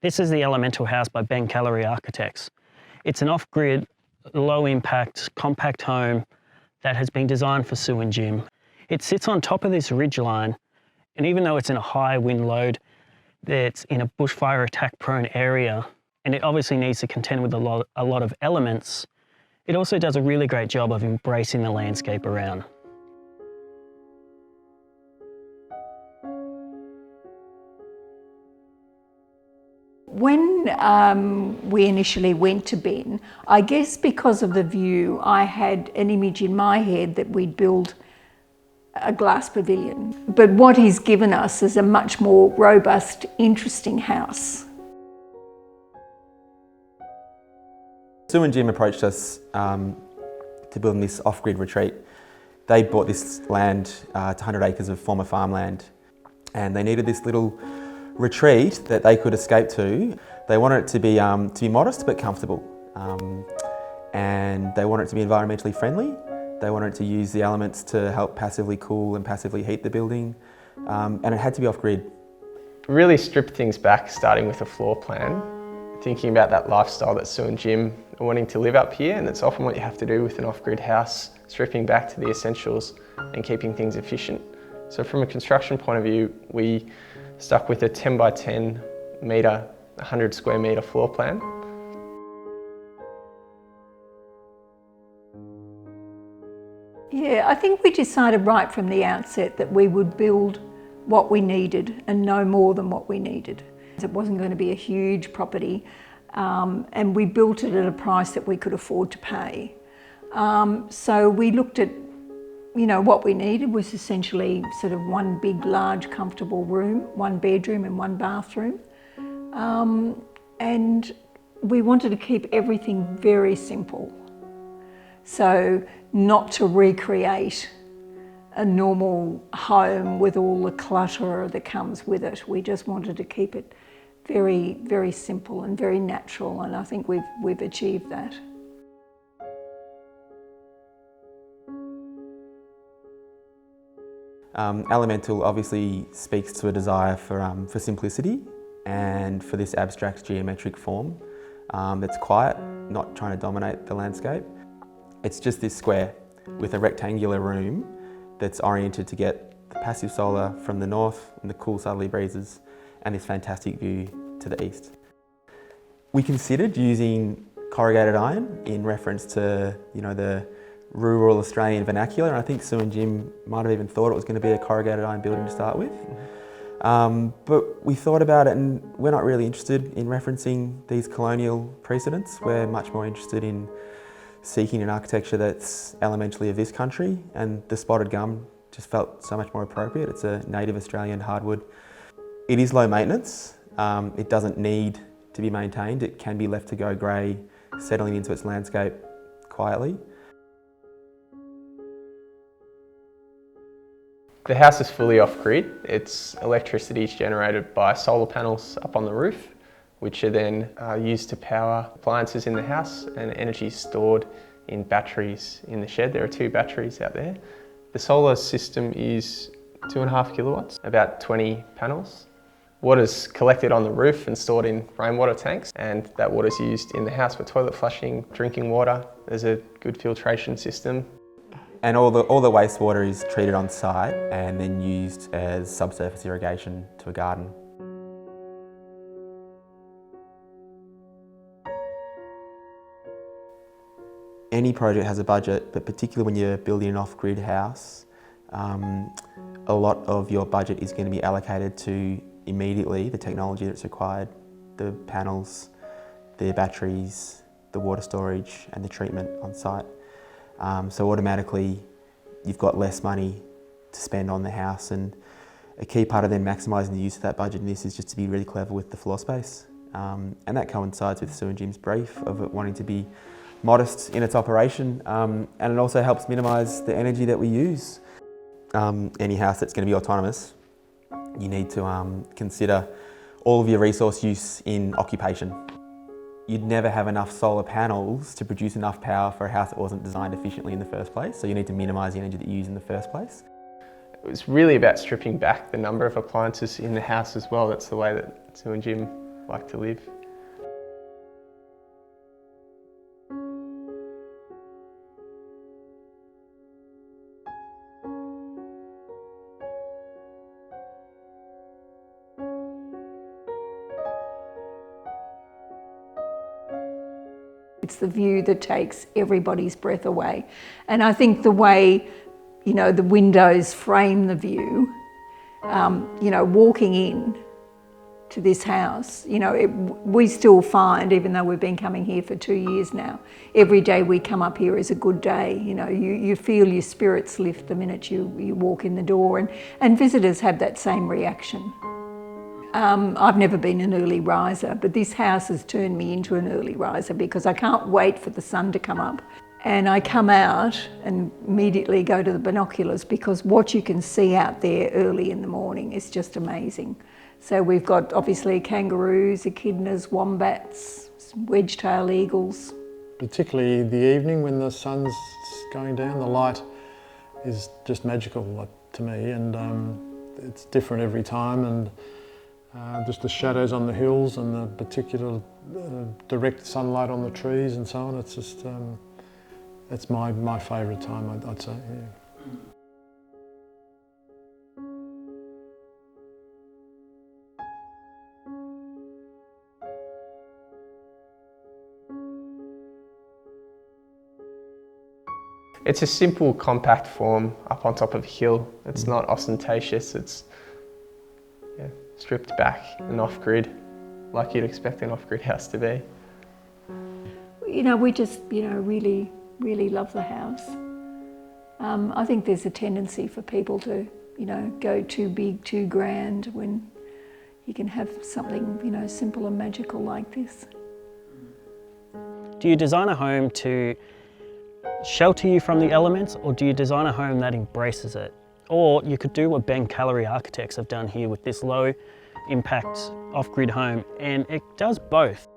This is the Elemental House by Callery Architects. It's an off-grid, low-impact, compact home that has been designed for Sue and Jim. It sits on top of this ridgeline, and even though it's in a high wind load, it's in a bushfire attack-prone area, and it obviously needs to contend with a lot of elements, it also does a really great job of embracing the landscape around. When we initially went to Ben, I guess because of the view, I had an image in my head that we'd build a glass pavilion. But what he's given us is a much more robust, interesting house. Sue and Jim approached us to build this off-grid retreat. They bought this land, it's 100 acres of former farmland, and they needed this little retreat that they could escape to. They wanted it to be modest but comfortable, and they wanted it to be environmentally friendly. They wanted to use the elements to help passively cool and passively heat the building, and it had to be off-grid. Really stripped things back, starting with a floor plan, thinking about that lifestyle that Sue and Jim are wanting to live up here, and that's often what you have to do with an off-grid house, stripping back to the essentials and keeping things efficient. So from a construction point of view, we stuck with a 10 by 10 metre, 100 square metre floor plan. Yeah, I think we decided right from the outset that we would build what we needed and no more than what we needed. It wasn't going to be a huge property, and we built it at a price that we could afford to pay. So we looked at, what we needed was essentially sort of one big, large, comfortable room, one bedroom and one bathroom. And we wanted to keep everything very simple. So not to recreate a normal home with all the clutter that comes with it. We just wanted to keep it very, very simple and very natural, and I think we've achieved that. Elemental obviously speaks to a desire for simplicity and for this abstract geometric form that's quiet, not trying to dominate the landscape. It's just this square with a rectangular room that's oriented to get the passive solar from the north and the cool southerly breezes and this fantastic view to the east. We considered using corrugated iron in reference to the rural Australian vernacular, and I think Sue and Jim might have even thought it was going to be a corrugated iron building to start with. But we thought about it and we're not really interested in referencing these colonial precedents. We're much more interested in seeking an architecture that's elementally of this country, and the spotted gum just felt so much more appropriate. It's a native Australian hardwood. It is low maintenance. It doesn't need to be maintained. It can be left to go grey, settling into its landscape quietly. The house is fully off-grid. Its electricity is generated by solar panels up on the roof, which are then used to power appliances in the house, and energy is stored in batteries in the shed. There are 2 batteries out there. The solar system is 2.5 kilowatts, about 20 panels. Water's collected on the roof and stored in rainwater tanks, and that water's used in the house for toilet flushing, drinking water. There's a good filtration system. And all the wastewater is treated on site and then used as subsurface irrigation to a garden. Any project has a budget, but particularly when you're building an off-grid house, a lot of your budget is going to be allocated to immediately the technology that's required, the panels, the batteries, the water storage and the treatment on site. So automatically you've got less money to spend on the house, and a key part of then maximising the use of that budget in this is just to be really clever with the floor space. And that coincides with Sue and Jim's brief of it wanting to be modest in its operation, and it also helps minimise the energy that we use. Any house that's going to be autonomous, you need to consider all of your resource use in occupation. You'd never have enough solar panels to produce enough power for a house that wasn't designed efficiently in the first place, so you need to minimise the energy that you use in the first place. It was really about stripping back the number of appliances in the house as well. That's the way that Sue and Jim like to live. It's the view that takes everybody's breath away. And I think the way, you know, the windows frame the view, you know, walking in to this house, you know, we still find, even though we've been coming here for 2 years now, every day we come up here is a good day. You know, you feel your spirits lift the minute you walk in the door, and visitors have that same reaction. I've never been an early riser, but this house has turned me into an early riser because I can't wait for the sun to come up. And I come out and immediately go to the binoculars because what you can see out there early in the morning is just amazing. So we've got obviously kangaroos, echidnas, wombats, wedge-tailed eagles. Particularly the evening when the sun's going down, the light is just magical to me, and it's different every time, and just the shadows on the hills and the particular direct sunlight on the trees and so on, it's just, it's my favourite time, I'd say, yeah. It's a simple, compact form up on top of a hill. It's not ostentatious, it's stripped back and off-grid, like you'd expect an off-grid house to be. You know, we just, you know, really, really love the house. I think there's a tendency for people to, you know, go too big, too grand, when you can have something, you know, simple and magical like this. Do you design a home to shelter you from the elements, or do you design a home that embraces it? Or you could do what Callery Architects have done here with this low impact off-grid home, and it does both.